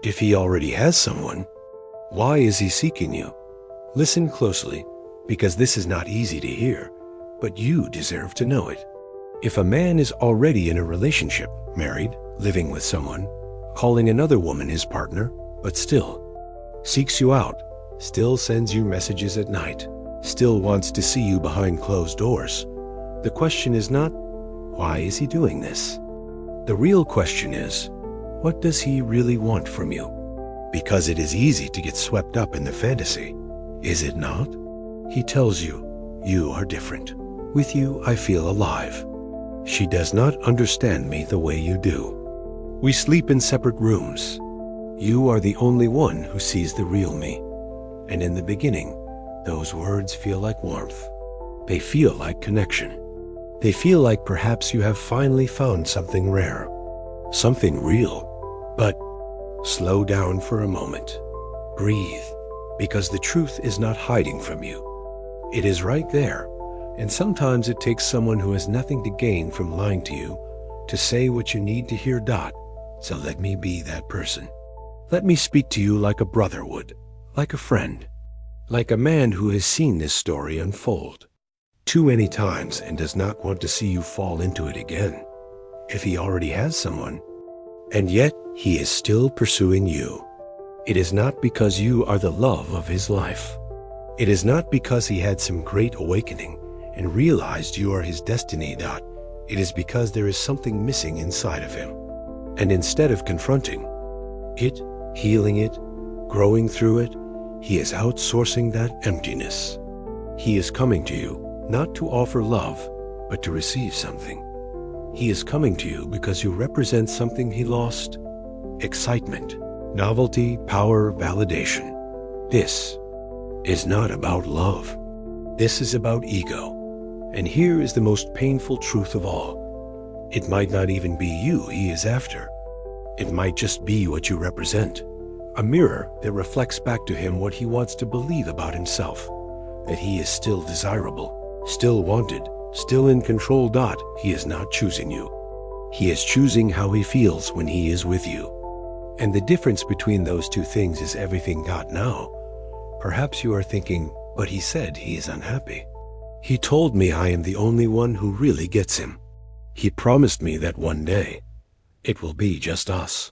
If he already has someone, why is he seeking you? Listen closely, because this is not easy to hear, but you deserve to know it. If a man is already in a relationship, married, living with someone, calling another woman his partner, but still seeks you out, still sends you messages at night, still wants to see you behind closed doors, the question is not, why is he doing this? The real question is, what does he really want from you? Because it is easy to get swept up in the fantasy, is it not? He tells you, you are different. With you, I feel alive. She does not understand me the way you do. We sleep in separate rooms. You are the only one who sees the real me. And in the beginning, those words feel like warmth. They feel like connection. They feel like perhaps you have finally found something rare, something real. But slow down for a moment. Breathe, because the truth is not hiding from you. It is right there, and sometimes it takes someone who has nothing to gain from lying to you to say what you need to hear. So let me be that person. Let me speak to you like a brother would, like a friend, like a man who has seen this story unfold too many times and does not want to see you fall into it again. If he already has someone, and yet he is still pursuing you, it is not because you are the love of his life. It is not because he had some great awakening and realized you are his destiny. It is because there is something missing inside of him. And instead of confronting it, healing it, growing through it, he is outsourcing that emptiness. He is coming to you not to offer love, but to receive something. He is coming to you because you represent something he lost: excitement, novelty, power, validation. This is not about love. This is about ego. And here is the most painful truth of all. It might not even be you he is after. It might just be what you represent. A mirror that reflects back to him what he wants to believe about himself. That he is still desirable, still wanted, still in control. He is not choosing you. He is choosing how he feels when he is with you. And the difference between those two things is everything. Now, perhaps you are thinking, but he said he is unhappy. He told me I am the only one who really gets him. He promised me that one day it will be just us.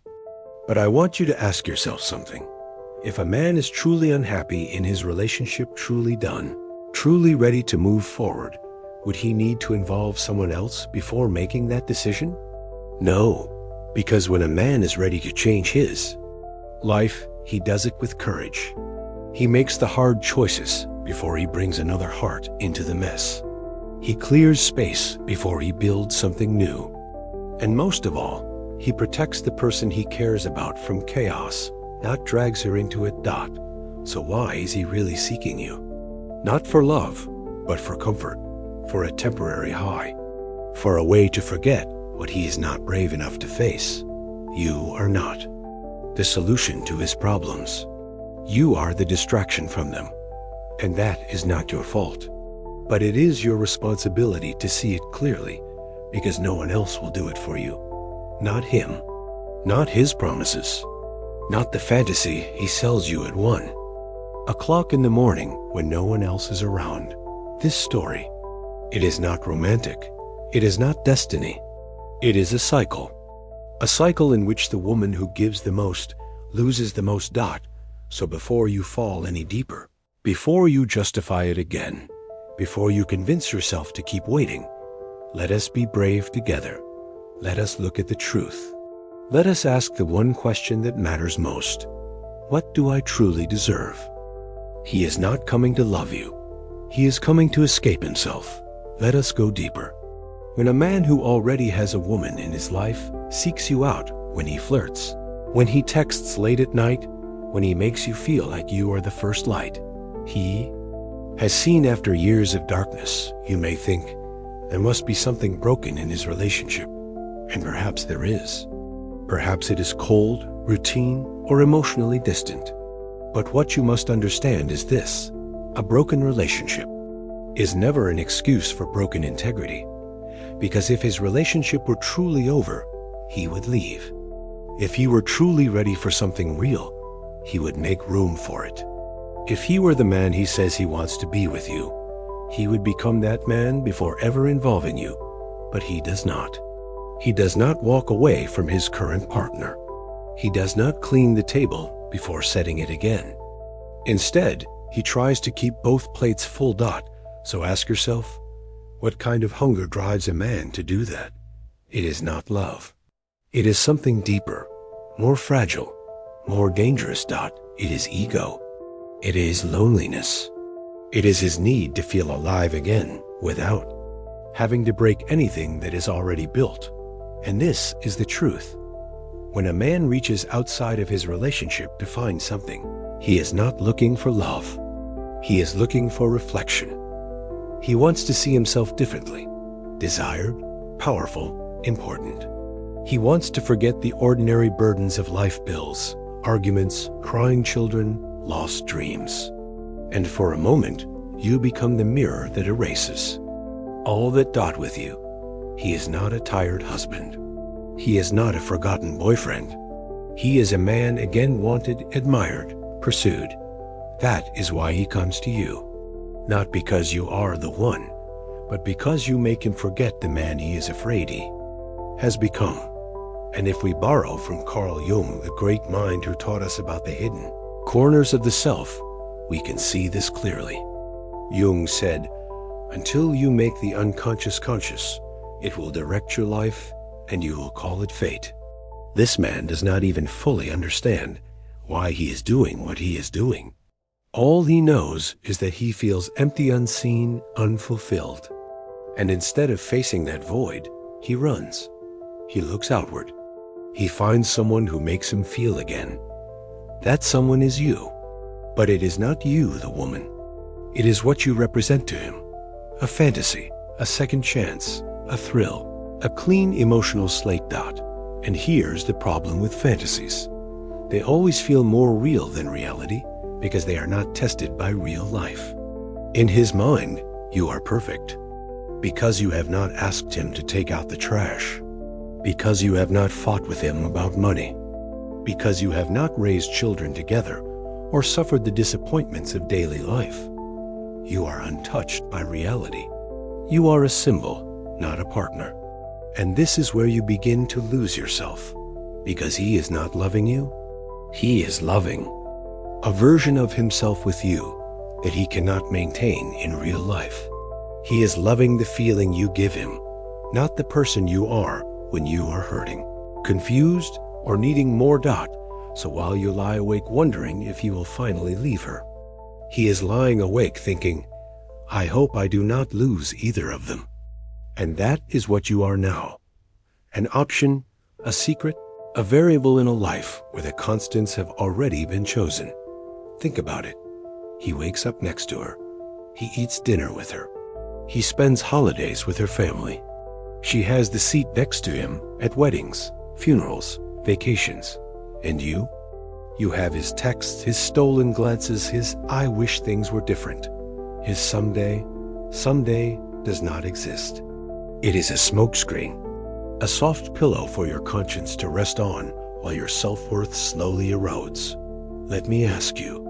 But I want you to ask yourself something. If a man is truly unhappy in his relationship, truly done, truly ready to move forward, would he need to involve someone else before making that decision? No, because when a man is ready to change his life, he does it with courage. He makes the hard choices before he brings another heart into the mess. He clears space before he builds something new. And most of all, he protects the person he cares about from chaos, not drags her into it. So why is he really seeking you? Not for love, but for comfort, for a temporary high, for a way to forget what he is not brave enough to face. You are not the solution to his problems. You are the distraction from them. And that is not your fault. But it is your responsibility to see it clearly, because no one else will do it for you. Not him, not his promises, not the fantasy he sells you at 1:00 in the morning when no one else is around. This story, it is not romantic. It is not destiny. It is a cycle in which the woman who gives the most loses the most. So before you fall any deeper, before you justify it again, before you convince yourself to keep waiting, let us be brave together. Let us look at the truth. Let us ask the one question that matters most. What do I truly deserve? He is not coming to love you. He is coming to escape himself. Let us go deeper. When a man who already has a woman in his life seeks you out, when he flirts, when he texts late at night, when he makes you feel like you are the first light, he has seen after years of darkness. You may think there must be something broken in his relationship, and perhaps there is. Perhaps it is cold, routine, or emotionally distant. But what you must understand is this: a broken relationship is never an excuse for broken integrity, because if his relationship were truly over, he would leave. If he were truly ready for something real, he would make room for it. If he were the man he says he wants to be with you, he would become that man before ever involving you, but he does not. He does not walk away from his current partner. He does not clean the table before setting it again. Instead, he tries to keep both plates full. So ask yourself, what kind of hunger drives a man to do that? It is not love. It is something deeper, more fragile, more dangerous. It is ego. It is loneliness. It is his need to feel alive again without having to break anything that is already built. And this is the truth. When a man reaches outside of his relationship to find something, he is not looking for love. He is looking for reflection. He wants to see himself differently, desired, powerful, important. He wants to forget the ordinary burdens of life: bills, arguments, crying children, lost dreams. And for a moment, you become the mirror that erases all that. With you, he is not a tired husband. He is not a forgotten boyfriend. He is a man again, wanted, admired, pursued. That is why he comes to you. Not because you are the one, but because you make him forget the man he is afraid he has become. And if we borrow from Carl Jung, the great mind who taught us about the hidden corners of the self, we can see this clearly. Jung said, "Until you make the unconscious conscious, it will direct your life and you will call it fate." This man does not even fully understand why he is doing what he is doing. All he knows is that he feels empty, unseen, unfulfilled. And instead of facing that void, he runs. He looks outward. He finds someone who makes him feel again. That someone is you. But it is not you, the woman. It is what you represent to him. A fantasy, a second chance, a thrill, a clean emotional slate. And here's the problem with fantasies. They always feel more real than reality because they are not tested by real life. In his mind, you are perfect. Because you have not asked him to take out the trash. Because you have not fought with him about money. Because you have not raised children together or suffered the disappointments of daily life. You are untouched by reality. You are a symbol, not a partner. And this is where you begin to lose yourself. Because he is not loving you, he is loving a version of himself with you that he cannot maintain in real life. He is loving the feeling you give him, not the person you are when you are hurting, confused, or needing more. So while you lie awake wondering if you will finally leave her, he is lying awake thinking, "I hope I do not lose either of them." And that is what you are now. An option, a secret, a variable in a life where the constants have already been chosen. Think about it. He wakes up next to her. He eats dinner with her. He spends holidays with her family. She has the seat next to him at weddings, funerals, vacations. And you? You have his texts, his stolen glances, his "I wish things were different." His someday does not exist. It is a smokescreen, a soft pillow for your conscience to rest on while your self-worth slowly erodes. Let me ask you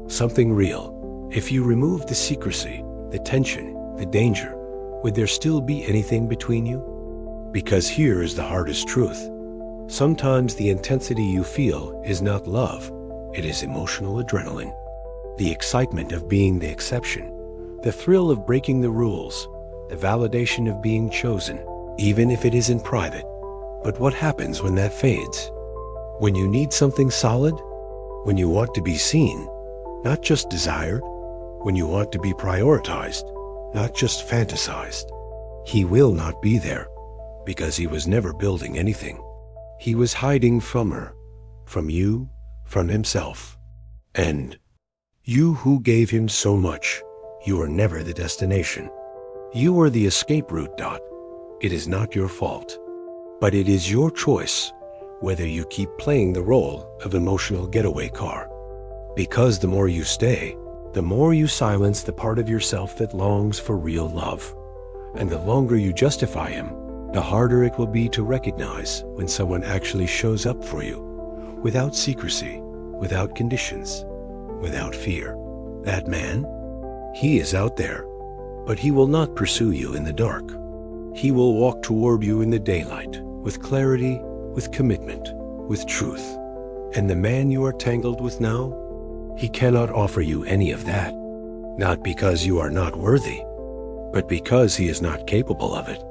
something real. If you remove the secrecy, the tension, the danger, would there still be anything between you? Because here is the hardest truth. Sometimes the intensity you feel is not love, it is emotional adrenaline. The excitement of being the exception, the thrill of breaking the rules, the validation of being chosen, even if it is in private. But what happens when that fades? When you need something solid? When you want to be seen, not just desired? When you want to be prioritized, not just fantasized? He will not be there, because he was never building anything. He was hiding from her, from you, from himself. And you who gave him so much, you are never the destination. You are the escape route. It is not your fault, but it is your choice whether you keep playing the role of emotional getaway car. Because the more you stay, the more you silence the part of yourself that longs for real love. And the longer you justify him, the harder it will be to recognize when someone actually shows up for you, without secrecy, without conditions, without fear. That man, he is out there, but he will not pursue you in the dark. He will walk toward you in the daylight, with clarity, with commitment, with truth. And the man you are tangled with now, he cannot offer you any of that. Not because you are not worthy, but because he is not capable of it.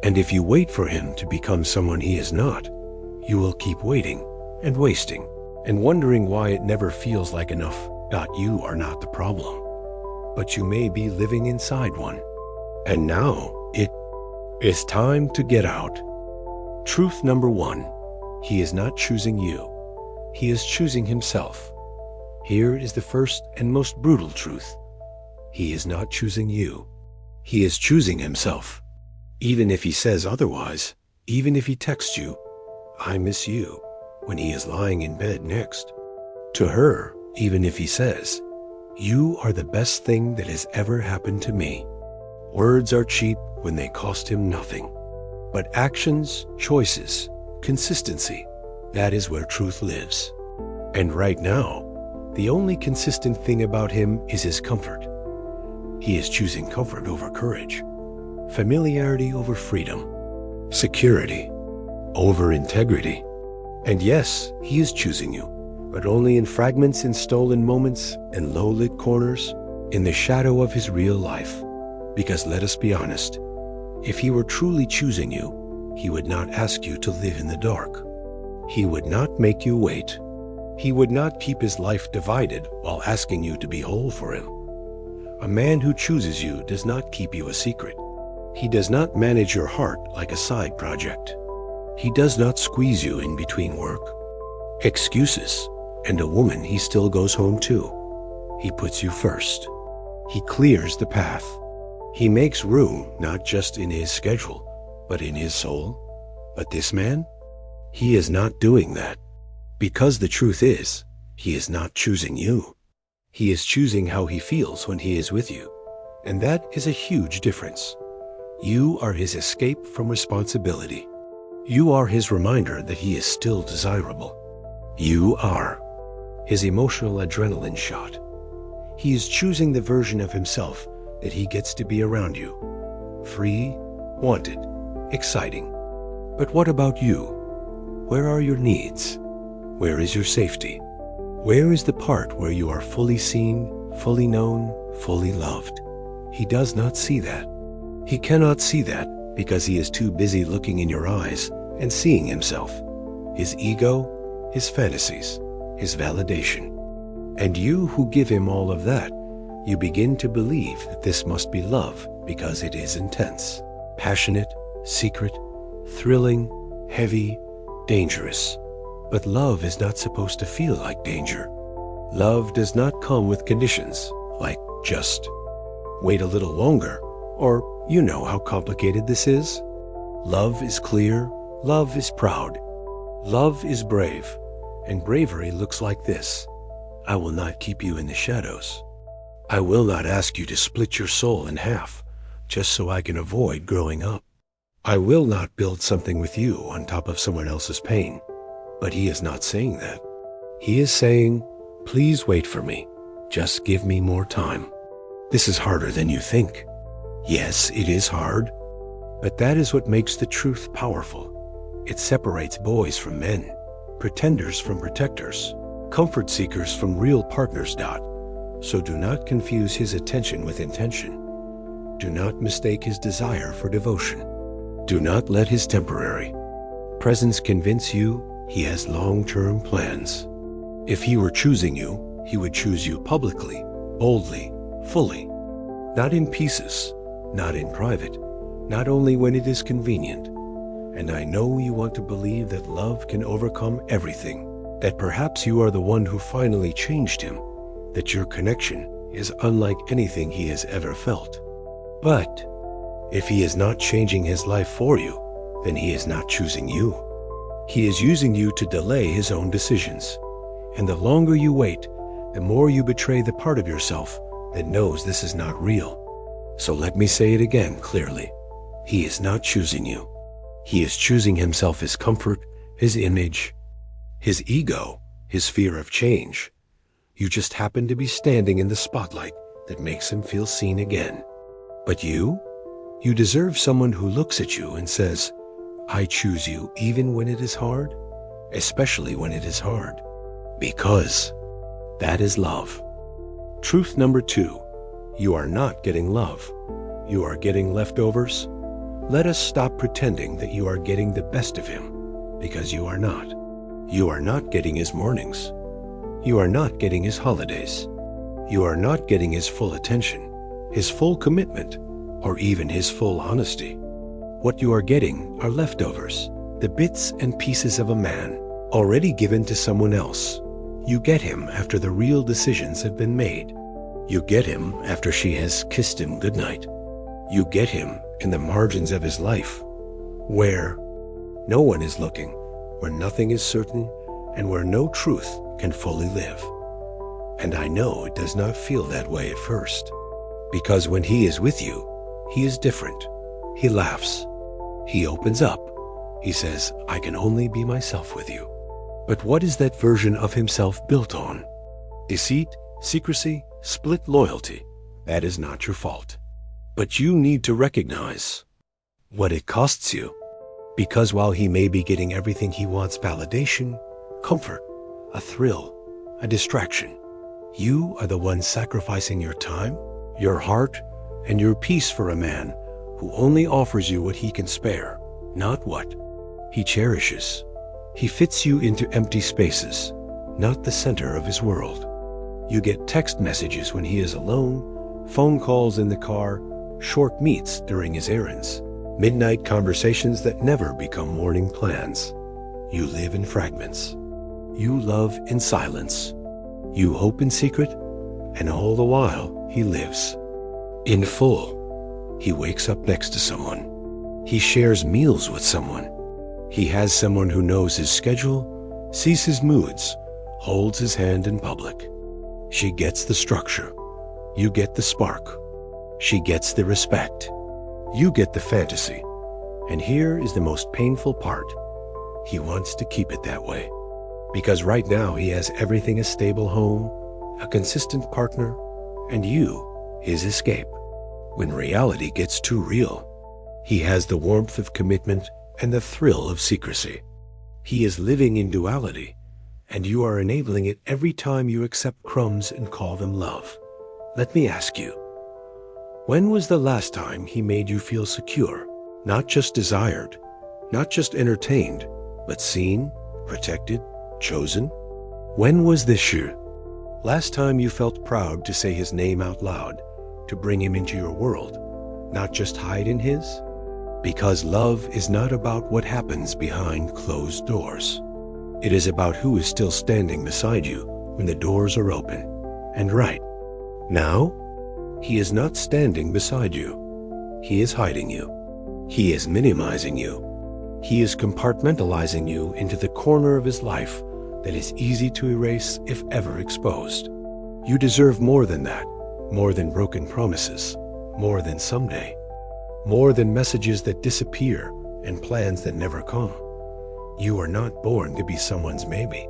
And if you wait for him to become someone he is not, you will keep waiting and wasting and wondering why it never feels like enough. You are not the problem, but you may be living inside one. And now it is time to get out. Truth number one, he is not choosing you. He is choosing himself. Here is the first and most brutal truth. He is not choosing you. He is choosing himself. Even if he says otherwise, even if he texts you, "I miss you," when he is lying in bed next. To her, even if he says, "You are the best thing that has ever happened to me." Words are cheap when they cost him nothing. But actions, choices, consistency, that is where truth lives. And right now, the only consistent thing about him is his comfort. He is choosing comfort over courage, familiarity over freedom, security over integrity. And yes, he is choosing you, but only in fragments and stolen moments and low-lit corners, in the shadow of his real life. Because let us be honest, if he were truly choosing you, he would not ask you to live in the dark. He would not make you wait. He would not keep his life divided while asking you to be whole for him. A man who chooses you does not keep you a secret. He does not manage your heart like a side project. He does not squeeze you in between work, excuses, and a woman he still goes home to. He puts you first. He clears the path. He makes room not just in his schedule, but in his soul. But this man, he is not doing that. Because the truth is, he is not choosing you. He is choosing how he feels when he is with you. And that is a huge difference. You are his escape from responsibility. You are his reminder that he is still desirable. You are his emotional adrenaline shot. He is choosing the version of himself that he gets to be around you. Free, wanted, exciting. But what about you? Where are your needs? Where is your safety? Where is the part where you are fully seen, fully known, fully loved? He does not see that. He cannot see that because he is too busy looking in your eyes and seeing himself, his ego, his fantasies, his validation. And you who give him all of that, you begin to believe that this must be love because it is intense, passionate, secret, thrilling, heavy, dangerous. But love is not supposed to feel like danger. Love does not come with conditions, like just wait a little longer, or you know how complicated this is. Love is clear, love is proud, love is brave, and bravery looks like this. I will not keep you in the shadows. I will not ask you to split your soul in half, just so I can avoid growing up. I will not build something with you on top of someone else's pain. But he is not saying that. He is saying, please wait for me. Just give me more time. This is harder than you think. Yes, it is hard. But that is what makes the truth powerful. It separates boys from men, pretenders from protectors, comfort seekers from real partners. So do not confuse his attention with intention. Do not mistake his desire for devotion. Do not let his temporary presence convince you he has long-term plans. If he were choosing you, he would choose you publicly, boldly, fully. Not in pieces, not in private, not only when it is convenient. And I know you want to believe that love can overcome everything, that perhaps you are the one who finally changed him, that your connection is unlike anything he has ever felt. But if he is not changing his life for you, then he is not choosing you. He is using you to delay his own decisions. And the longer you wait, the more you betray the part of yourself that knows this is not real. So let me say it again clearly. He is not choosing you. He is choosing himself his comfort, his image, his ego, his fear of change. You just happen to be standing in the spotlight that makes him feel seen again. But you deserve someone who looks at you and says, I choose you even when it is hard, especially when it is hard, because that is love. Truth number 2, you are not getting love. You are getting leftovers. Let us stop pretending that you are getting the best of him, because you are not. You are not getting his mornings. You are not getting his holidays. You are not getting his full attention, his full commitment, or even his full honesty. What you are getting are leftovers, the bits and pieces of a man already given to someone else. You get him after the real decisions have been made. You get him after she has kissed him goodnight. You get him in the margins of his life, where no one is looking, where nothing is certain, and where no truth can fully live. And I know it does not feel that way at first, because when he is with you, he is different. He laughs. He opens up. He says, I can only be myself with you. But what is that version of himself built on? Deceit, secrecy, split loyalty. That is not your fault. But you need to recognize what it costs you. Because while he may be getting everything he wants, validation, comfort, a thrill, a distraction, you are the one sacrificing your time, your heart, and your peace for a man who only offers you what he can spare, not what he cherishes. He fits you into empty spaces, not the center of his world. You get text messages when he is alone, phone calls in the car, short meets during his errands, midnight conversations that never become morning plans. You live in fragments. You love in silence. You hope in secret, and all the while he lives in full. He wakes up next to someone. He shares meals with someone. He has someone who knows his schedule, sees his moods, holds his hand in public. She gets the structure. You get the spark. She gets the respect. You get the fantasy. And here is the most painful part. He wants to keep it that way. Because right now he has everything: a stable home, a consistent partner, and you, his escape. When reality gets too real, he has the warmth of commitment and the thrill of secrecy. He is living in duality, and you are enabling it every time you accept crumbs and call them love. Let me ask you, when was the last time he made you feel secure, not just desired, not just entertained, but seen, protected, chosen? When was this year? Last time you felt proud to say his name out loud, to bring him into your world, not just hide in his? Because love is not about what happens behind closed doors. It is about who is still standing beside you when the doors are open. And right now, he is not standing beside you. He is hiding you. He is minimizing you. He is compartmentalizing you into the corner of his life that is easy to erase if ever exposed. You deserve more than that, more than broken promises, more than someday, more than messages that disappear and plans that never come. You are not born to be someone's maybe.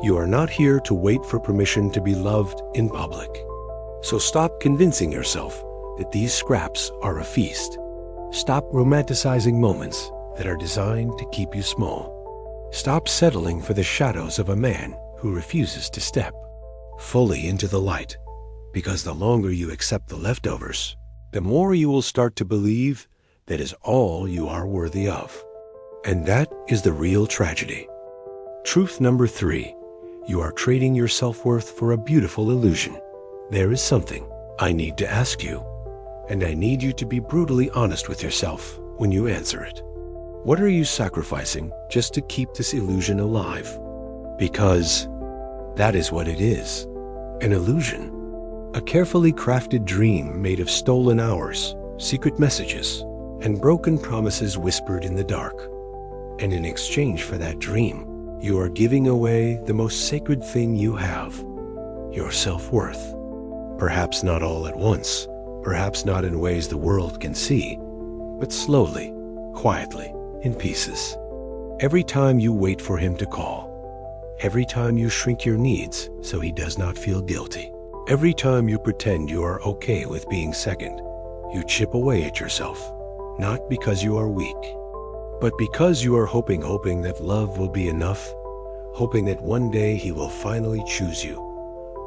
You are not here to wait for permission to be loved in public. So stop convincing yourself that these scraps are a feast. Stop romanticizing moments that are designed to keep you small. Stop settling for the shadows of a man who refuses to step fully into the light, because the longer you accept the leftovers, the more you will start to believe that is all you are worthy of. And that is the real tragedy. Truth number 3, you are trading your self-worth for a beautiful illusion. There is something I need to ask you, and I need you to be brutally honest with yourself when you answer it. What are you sacrificing just to keep this illusion alive? Because that is what it is, an illusion. A carefully crafted dream made of stolen hours, secret messages, and broken promises whispered in the dark. And in exchange for that dream, you are giving away the most sacred thing you have, your self-worth. Perhaps not all at once, perhaps not in ways the world can see, but slowly, quietly, in pieces. Every time you wait for him to call, every time you shrink your needs so he does not feel guilty, every time you pretend you are okay with being second, you chip away at yourself, not because you are weak, but because you are hoping that love will be enough, hoping that one day he will finally choose you,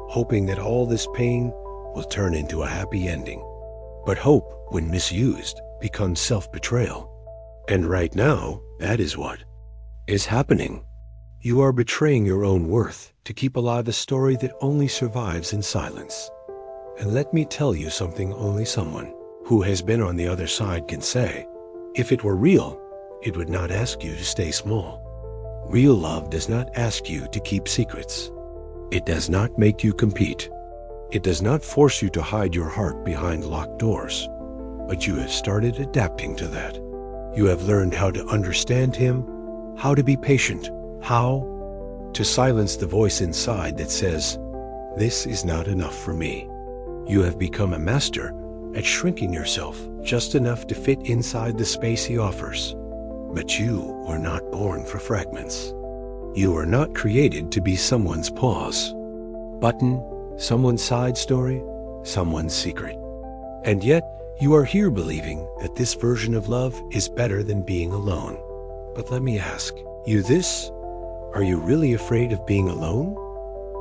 hoping that all this pain will turn into a happy ending. But hope, when misused, becomes self-betrayal. And right now, that is what is happening. You are betraying your own worth to keep alive a story that only survives in silence. And let me tell you something only someone who has been on the other side can say. If it were real, it would not ask you to stay small. Real love does not ask you to keep secrets. It does not make you compete. It does not force you to hide your heart behind locked doors. But you have started adapting to that. You have learned how to understand him, how to be patient, how to silence the voice inside that says, "This is not enough for me." You have become a master at shrinking yourself just enough to fit inside the space he offers. But you were not born for fragments. You were not created to be someone's pause button, someone's side story, someone's secret. And yet, you are here believing that this version of love is better than being alone. But let me ask you this: are you really afraid of being alone?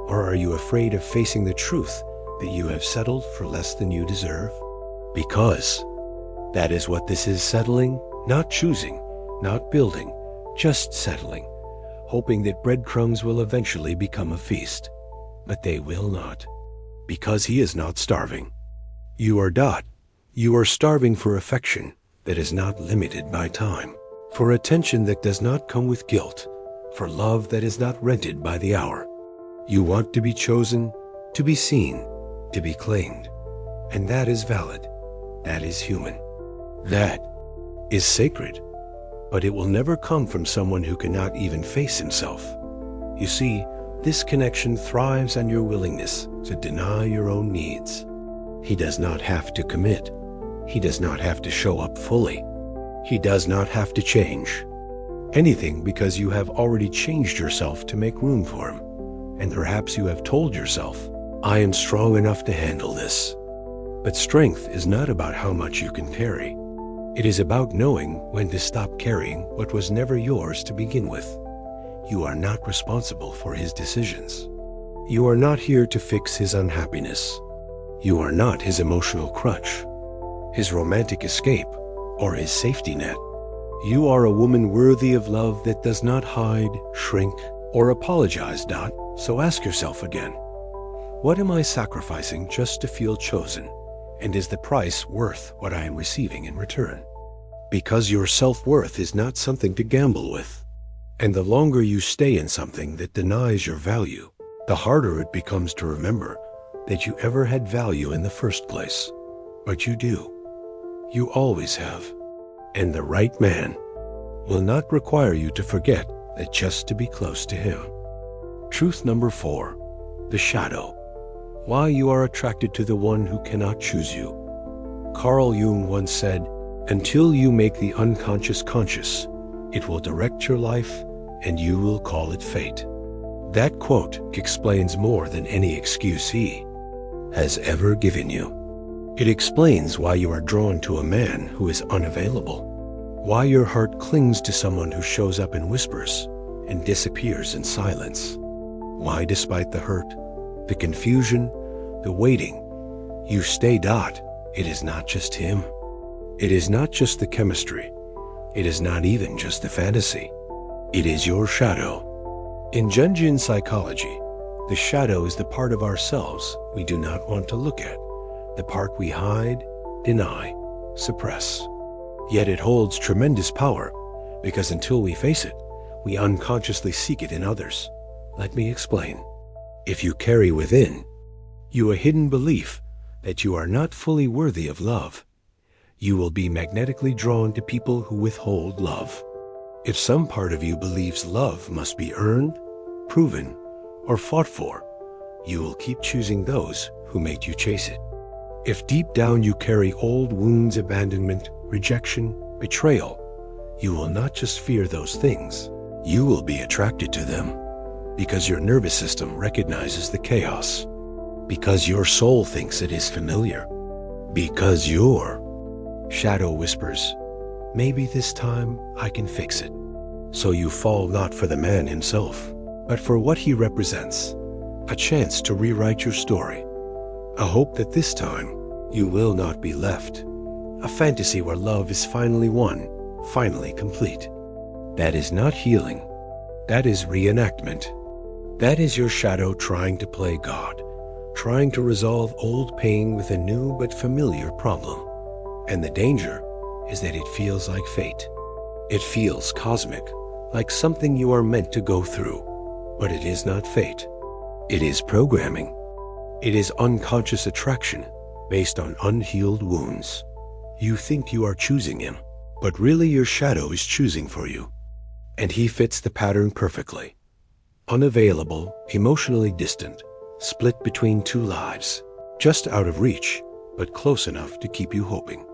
Or are you afraid of facing the truth that you have settled for less than you deserve? Because that is what this is: settling, not choosing, not building, just settling, hoping that breadcrumbs will eventually become a feast. But they will not, because he is not starving. You are not. You are starving for affection that is not limited by time, for attention that does not come with guilt, for love that is not rented by the hour. You want to be chosen, to be seen, to be claimed, and that is valid. That is human. That is sacred, but it will never come from someone who cannot even face himself. You see, this connection thrives on your willingness to deny your own needs. He does not have to commit. He does not have to show up fully. He does not have to change anything, because you have already changed yourself to make room for him. And perhaps you have told yourself, "I am strong enough to handle this." But strength is not about how much you can carry. It is about knowing when to stop carrying what was never yours to begin with. You are not responsible for his decisions. You are not here to fix his unhappiness. You are not his emotional crutch, his romantic escape, or his safety net. You are a woman worthy of love that does not hide, shrink, or apologize. So ask yourself again, what am I sacrificing just to feel chosen? And is the price worth what I am receiving in return? Because your self-worth is not something to gamble with. And the longer you stay in something that denies your value, the harder it becomes to remember that you ever had value in the first place. But you do. You always have. And the right man will not require you to forget that just to be close to him. Truth number 4, the shadow. Why you are attracted to the one who cannot choose you. Carl Jung once said, "Until you make the unconscious conscious, it will direct your life and you will call it fate." That quote explains more than any excuse he has ever given you. It explains why you are drawn to a man who is unavailable, why your heart clings to someone who shows up in whispers and disappears in silence, why despite the hurt, the confusion, the waiting, you stay. It is not just him. It is not just the chemistry. It is not even just the fantasy. It is your shadow. In Jungian psychology, the shadow is the part of ourselves we do not want to look at, the part we hide, deny, suppress. Yet it holds tremendous power, because until we face it, we unconsciously seek it in others. Let me explain. If you carry within you a hidden belief that you are not fully worthy of love, you will be magnetically drawn to people who withhold love. If some part of you believes love must be earned, proven, or fought for, you will keep choosing those who made you chase it. If deep down you carry old wounds, abandonment, rejection, betrayal, You will not just fear those things, you will be attracted to them, because your nervous system recognizes the chaos, because your soul thinks it is familiar, because your shadow whispers, maybe this time I can fix it. So you fall not for the man himself, but for what he represents, a chance to rewrite your story, a hope that this time you will not be left, a fantasy where love is finally won, finally complete. That is not healing. That is reenactment. That is your shadow trying to play God, trying to resolve old pain with a new but familiar problem. And the danger is that it feels like fate. It feels cosmic, like something you are meant to go through. But it is not fate. It is programming. It is unconscious attraction based on unhealed wounds. You think you are choosing him, but really your shadow is choosing for you. And he fits the pattern perfectly. Unavailable, emotionally distant, split between two lives, just out of reach, but close enough to keep you hoping.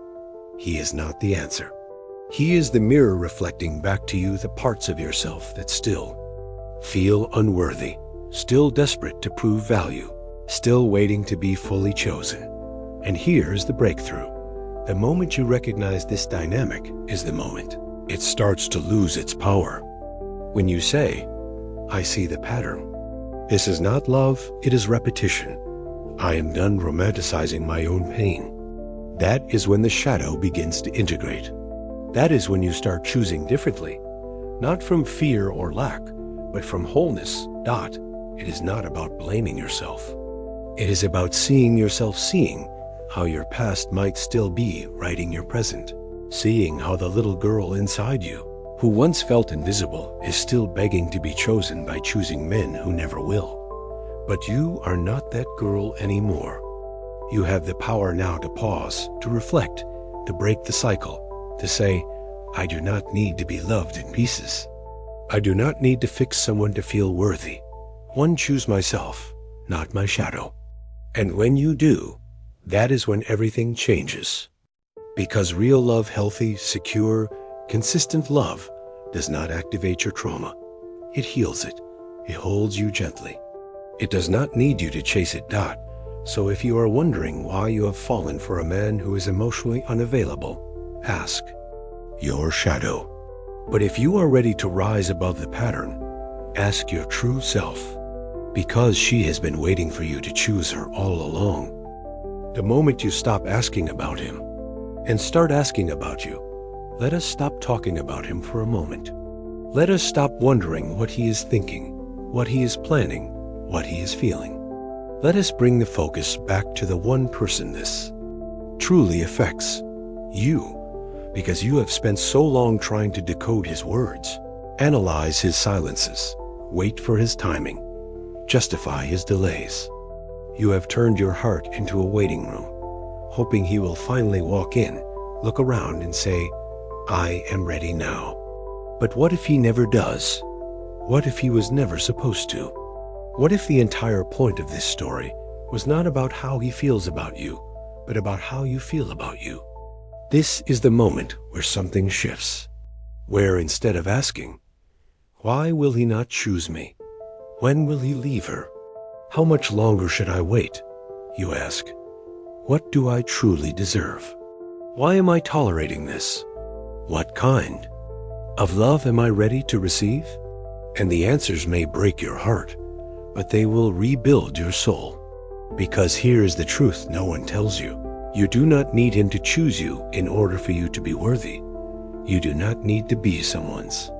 He is not the answer. He is the mirror reflecting back to you the parts of yourself that still feel unworthy, still desperate to prove value, still waiting to be fully chosen. And here's the breakthrough. The moment you recognize this dynamic is the moment it starts to lose its power. When you say, I see the pattern. This is not love, it is repetition. I am done romanticizing my own pain. That is when the shadow begins to integrate. That is when you start choosing differently, not from fear or lack, but from wholeness. It is not about blaming yourself. It is about seeing yourself, seeing how your past might still be writing your present, seeing how the little girl inside you, who once felt invisible, is still begging to be chosen by choosing men who never will. But you are not that girl anymore. You have the power now to pause, to reflect, to break the cycle, to say, I do not need to be loved in pieces. I do not need to fix someone to feel worthy. One, choose myself, not my shadow. And when you do, that is when everything changes. Because real love, healthy, secure, consistent love, does not activate your trauma. It heals it. It holds you gently. It does not need you to chase it. So if you are wondering why you have fallen for a man who is emotionally unavailable, ask your shadow. But if you are ready to rise above the pattern, ask your true self, because she has been waiting for you to choose her all along. The moment you stop asking about him and start asking about you, let us stop talking about him for a moment. Let us stop wondering what he is thinking, what he is planning, what he is feeling. Let us bring the focus back to the one person this truly affects, you, because you have spent so long trying to decode his words, analyze his silences, wait for his timing, justify his delays. You have turned your heart into a waiting room, hoping he will finally walk in, look around and say, I am ready now. But what if he never does? What if he was never supposed to? What if the entire point of this story was not about how he feels about you, but about how you feel about you? This is the moment where something shifts, where instead of asking, why will he not choose me? When will he leave her? How much longer should I wait? You ask, what do I truly deserve? Why am I tolerating this? What kind of love am I ready to receive? And the answers may break your heart, but they will rebuild your soul. Because here is the truth no one tells you. You do not need him to choose you in order for you to be worthy. You do not need to be someone's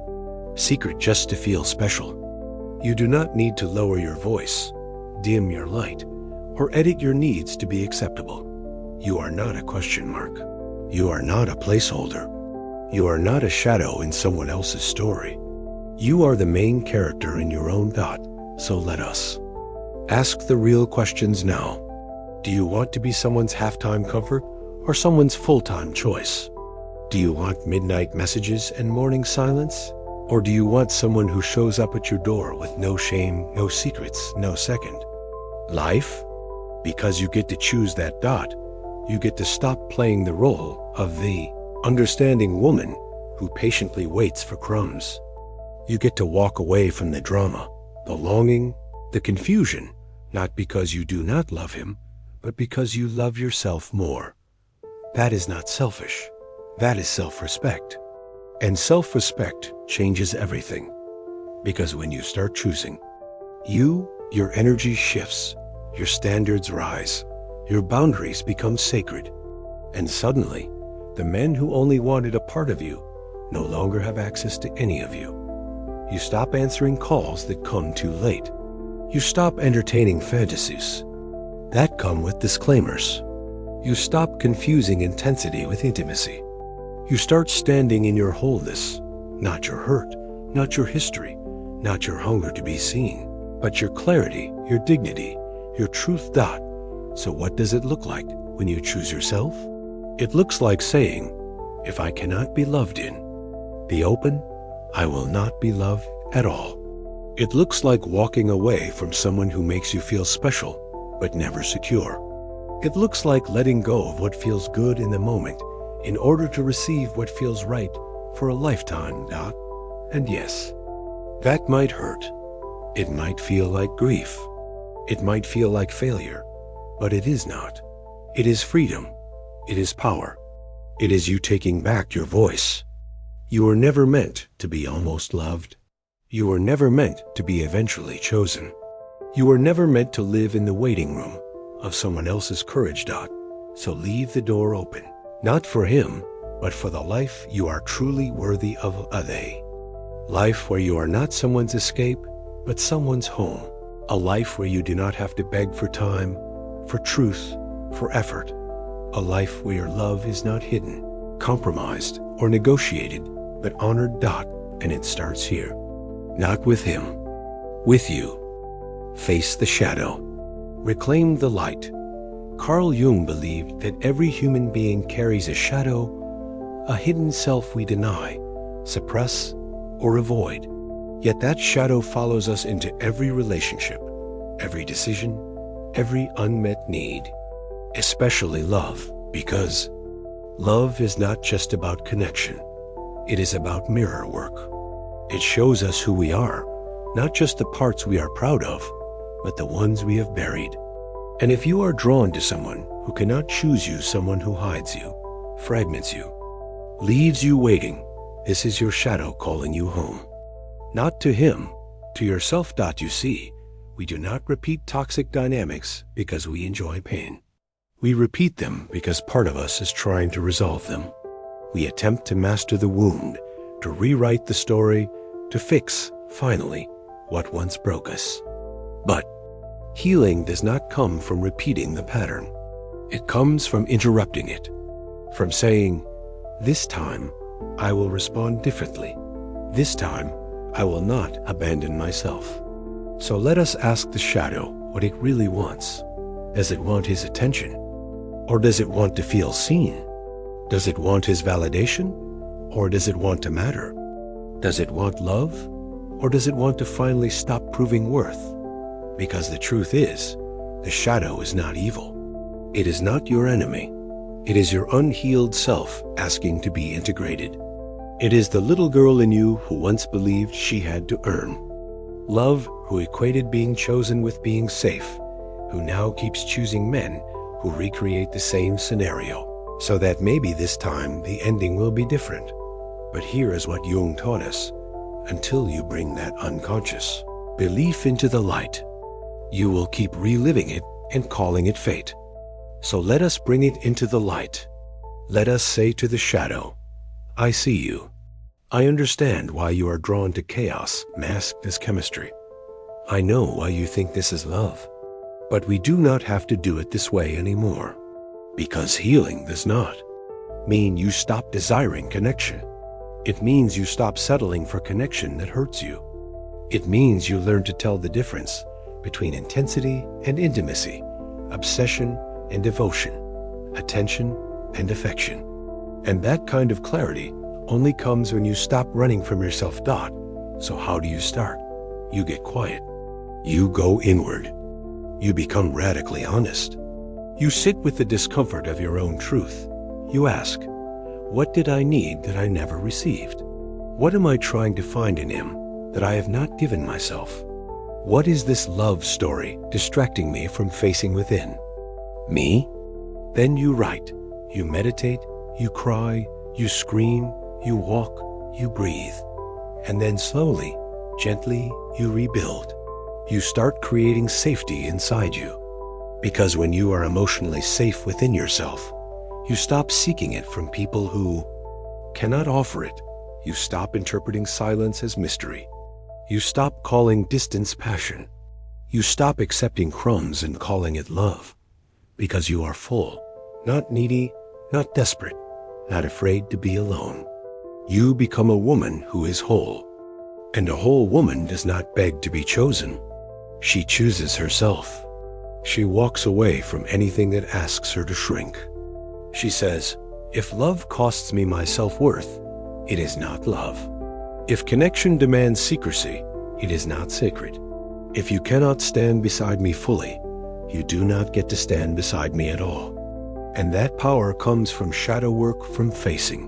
secret just to feel special. You do not need to lower your voice, dim your light, or edit your needs to be acceptable. You are not a question mark. You are not a placeholder. You are not a shadow in someone else's story. You are the main character in your own thought, so let us ask the real questions now. Do you want to be someone's halftime comfort or someone's full-time choice? Do you want midnight messages and morning silence? Or do you want someone who shows up at your door with no shame, no secrets, no second life? Because you get to choose that. You get to stop playing the role of the understanding woman who patiently waits for crumbs. You get to walk away from the drama, the longing, the confusion, not because you do not love him, but because you love yourself more. That is not selfish. That is self-respect. And self-respect changes everything. Because when you start choosing, your energy shifts, your standards rise, your boundaries become sacred. And suddenly, the men who only wanted a part of you no longer have access to any of you. You stop answering calls that come too late. You stop entertaining fantasies that come with disclaimers. You stop confusing intensity with intimacy. You start standing in your wholeness, not your hurt, not your history, not your hunger to be seen, but your clarity, your dignity, your truth. So what does it look like when you choose yourself? It looks like saying, if I cannot be loved in the open, I will not be loved at all. It looks like walking away from someone who makes you feel special, but never secure. It looks like letting go of what feels good in the moment in order to receive what feels right for a lifetime. And yes, that might hurt. It might feel like grief. It might feel like failure, but it is not. It is freedom. It is power. It is you taking back your voice. You were never meant to be almost loved. You were never meant to be eventually chosen. You were never meant to live in the waiting room of someone else's courage. So leave the door open, not for him, but for the life you are truly worthy of. A life where you are not someone's escape, but someone's home. A life where you do not have to beg for time, for truth, for effort. A life where your love is not hidden, compromised, or negotiated, but honored. And it starts here. Not with him, with you. Face the shadow. Reclaim the light. Carl Jung believed that every human being carries a shadow, a hidden self we deny, suppress, or avoid. Yet that shadow follows us into every relationship, every decision, every unmet need, especially love, because love is not just about connection. It is about mirror work. It shows us who we are, not just the parts we are proud of, but the ones we have buried. And if you are drawn to someone who cannot choose you, someone who hides you, fragments you, leaves you waiting, this is your shadow calling you home. Not to him, to yourself. You see, we do not repeat toxic dynamics because we enjoy pain. We repeat them because part of us is trying to resolve them. We attempt to master the wound, to rewrite the story, to fix, finally, what once broke us. But healing does not come from repeating the pattern. It comes from interrupting it, from saying, this time, I will respond differently. This time, I will not abandon myself. So let us ask the shadow what it really wants. Does it want his attention? Or does it want to feel seen? Does it want his validation? Or does it want to matter? Does it want love? Or does it want to finally stop proving worth? Because the truth is, the shadow is not evil. It is not your enemy. It is your unhealed self asking to be integrated. It is the little girl in you who once believed she had to earn. Love who equated being chosen with being safe, who now keeps choosing men who recreate the same scenario, so that maybe this time the ending will be different. But here is what Jung taught us. Until you bring that unconscious belief into the light, you will keep reliving it and calling it fate. So let us bring it into the light. Let us say to the shadow, I see you. I understand why you are drawn to chaos masked as chemistry. I know why you think this is love. But we do not have to do it this way anymore. Because healing does not mean you stop desiring connection. It means you stop settling for connection that hurts you. It means you learn to tell the difference between intensity and intimacy, obsession and devotion, attention and affection. And that kind of clarity only comes when you stop running from yourself. So how do you start? You get quiet. You go inward. You become radically honest. You sit with the discomfort of your own truth. You ask, What did I need that I never received? What am I trying to find in him that I have not given myself? What is this love story distracting me from facing within? Me? Then you write, you meditate, you cry, you scream, you walk, you breathe. And then slowly, gently, you rebuild. You start creating safety inside you. Because when you are emotionally safe within yourself, you stop seeking it from people who cannot offer it. You stop interpreting silence as mystery. You stop calling distance passion. You stop accepting crumbs and calling it love. Because you are full, not needy, not desperate, not afraid to be alone. You become a woman who is whole. And a whole woman does not beg to be chosen. She chooses herself. She walks away from anything that asks her to shrink. She says, if love costs me my self-worth, it is not love. If connection demands secrecy, it is not sacred. If you cannot stand beside me fully, you do not get to stand beside me at all. And that power comes from shadow work, from facing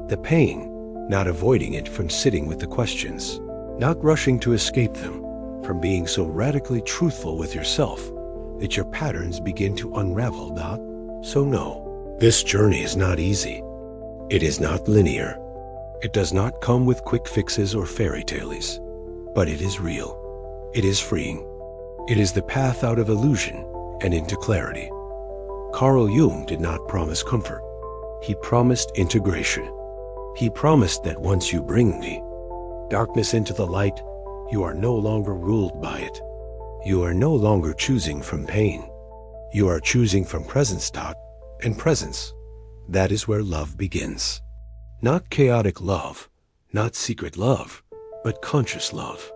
the pain, not avoiding it, from sitting with the questions, not rushing to escape them, from being so radically truthful with yourself that your patterns begin to unravel. So no, this journey is not easy. It is not linear. It does not come with quick fixes or fairy tales, but it is real. It is freeing. It is the path out of illusion and into clarity. Carl Jung did not promise comfort. He promised integration. He promised that once you bring the darkness into the light, you are no longer ruled by it. You are no longer choosing from pain. You are choosing from presence. And presence, that is where love begins. Not chaotic love, not secret love, but conscious love.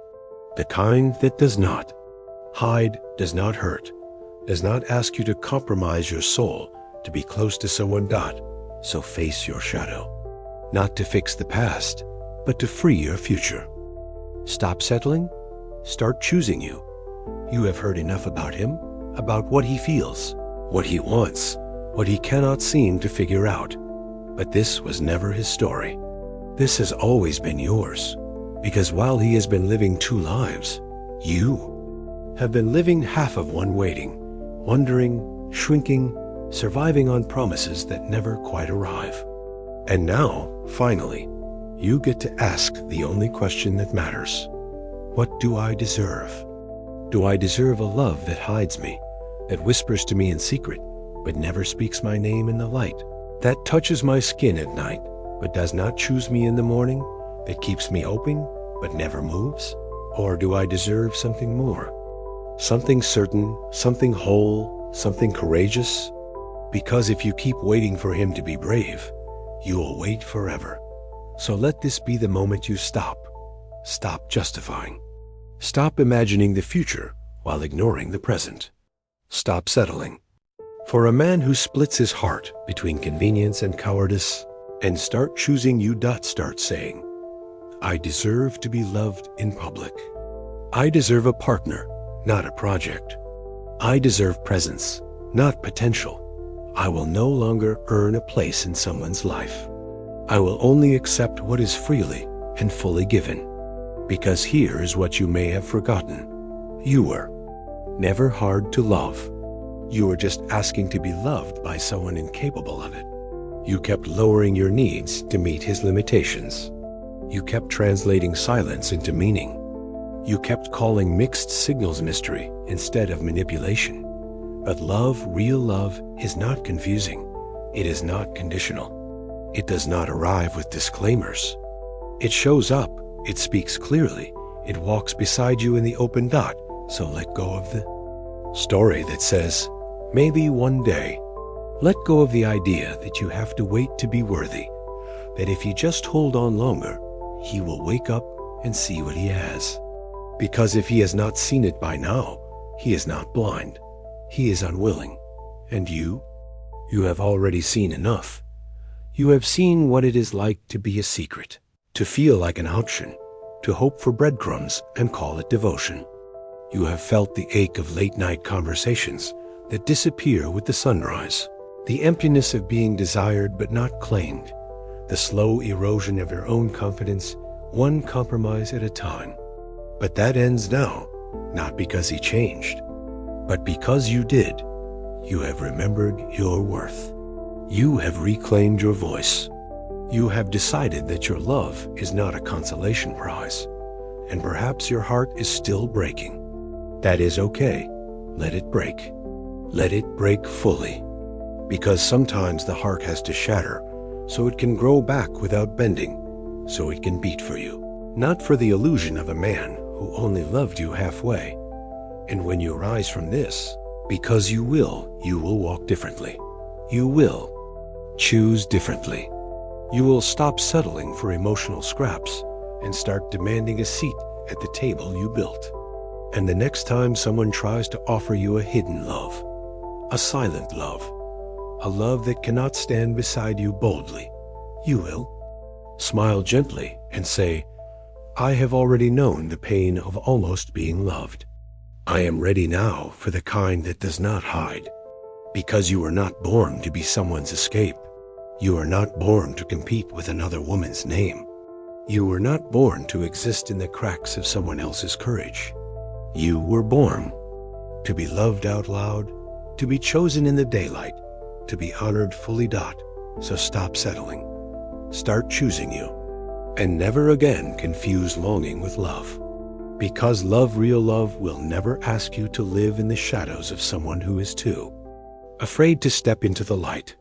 The kind that does not hide, does not hurt, does not ask you to compromise your soul to be close to someone. So face your shadow. Not to fix the past, but to free your future. Stop settling, start choosing you. You have heard enough about him, about what he feels, what he wants, what he cannot seem to figure out. But this was never his story. This has always been yours. Because while he has been living two lives, you have been living half of one, waiting, wondering, shrinking, surviving on promises that never quite arrive. And now, finally, you get to ask the only question that matters. What do I deserve? Do I deserve a love that hides me, that whispers to me in secret, but never speaks my name in the light, that touches my skin at night, but does not choose me in the morning, that keeps me open, but never moves? Or do I deserve something more? Something certain, something whole, something courageous? Because if you keep waiting for him to be brave, you will wait forever. So let this be the moment you stop. Stop justifying. Stop imagining the future while ignoring the present. Stop settling. For a man who splits his heart between convenience and cowardice, and start choosing you. Start saying, I deserve to be loved in public. I deserve a partner, not a project. I deserve presence, not potential. I will no longer earn a place in someone's life. I will only accept what is freely and fully given. Because here is what you may have forgotten. You were never hard to love. You were just asking to be loved by someone incapable of it. You kept lowering your needs to meet his limitations. You kept translating silence into meaning. You kept calling mixed signals mystery instead of manipulation. But love, real love, is not confusing. It is not conditional. It does not arrive with disclaimers. It shows up, it speaks clearly, it walks beside you in the open. So let go of the story that says, maybe one day. Let go of the idea that you have to wait to be worthy, that if you just hold on longer, he will wake up and see what he has. Because if he has not seen it by now, he is not blind. He is unwilling. And you have already seen enough. You have seen what it is like to be a secret, to feel like an option, to hope for breadcrumbs and call it devotion. You have felt the ache of late-night conversations that disappear with the sunrise, the emptiness of being desired but not claimed, the slow erosion of your own confidence, one compromise at a time. But that ends now, not because he changed, but because you did. You have remembered your worth. You have reclaimed your voice. You have decided that your love is not a consolation prize, and perhaps your heart is still breaking. That is okay. Let it break. Let it break fully. Because sometimes the heart has to shatter so it can grow back without bending, so it can beat for you. Not for the illusion of a man who only loved you halfway. And when you rise from this, because you will walk differently. You will choose differently. You will stop settling for emotional scraps and start demanding a seat at the table you built. And the next time someone tries to offer you a hidden love, a silent love, a love that cannot stand beside you boldly, you will smile gently and say, I have already known the pain of almost being loved. I am ready now for the kind that does not hide. Because you were not born to be someone's escape. You are not born to compete with another woman's name. You were not born to exist in the cracks of someone else's courage. You were born to be loved out loud, to be chosen in the daylight, to be honored fully. So stop settling. Start choosing you. And never again confuse longing with love. Because love, real love, will never ask you to live in the shadows of someone who is too afraid to step into the light.